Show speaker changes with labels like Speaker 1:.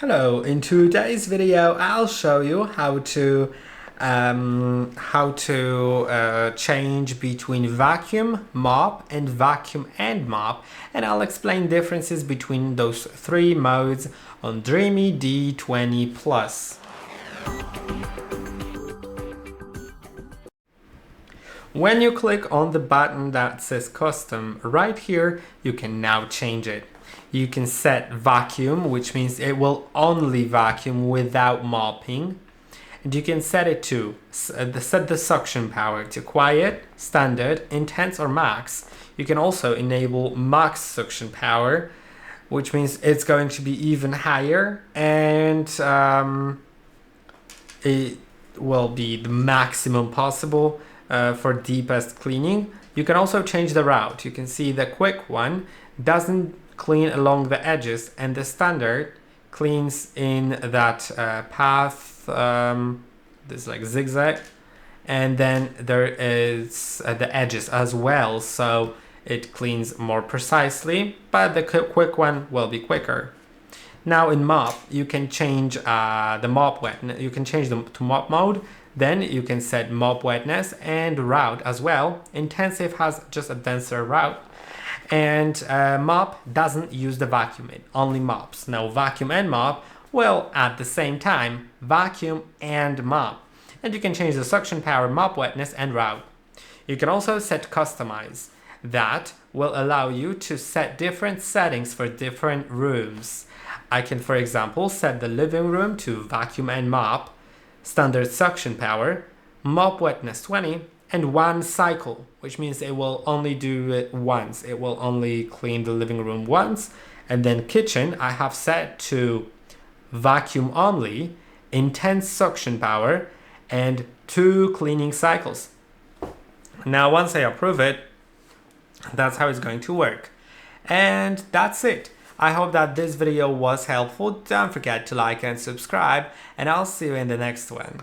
Speaker 1: Hello, in today's video I'll show you how to change between vacuum, mop and vacuum and mop, and I'll explain differences between those three modes on DREAME D20 Plus. When you click on the button that says custom right here, you can now change it. You can set vacuum, which means it will only vacuum without mopping. And you can set it to set the suction power to quiet, standard, intense or max. You can also enable max suction power, which means it's going to be even higher, and it will be the maximum possible for deepest cleaning. You can also change the route. You can see the quick one doesn't clean along the edges, and the standard cleans in that path, this like zigzag, and then there is the edges as well, so it cleans more precisely, but the quick one will be quicker. Now in mop, you can change the mop wetness. You can change them to mop mode. Then you can set mop wetness and route as well. Intensive has just a denser route. And mop doesn't use the vacuum, it only mops. Now vacuum and mop will at the same time vacuum and mop. And you can change the suction power, mop wetness and route. You can also set customize. That will allow you to set different settings for different rooms. I can, for example, set the living room to vacuum and mop, standard suction power, mop wetness 20, and one cycle, which means it will only do it once. It will only clean the living room once. And then kitchen, I have set to vacuum only, intense suction power, and 2 cleaning cycles. Now, once I approve it, that's how it's going to work. And that's it. I hope that this video was helpful. Don't forget to like and subscribe, and I'll see you in the next one.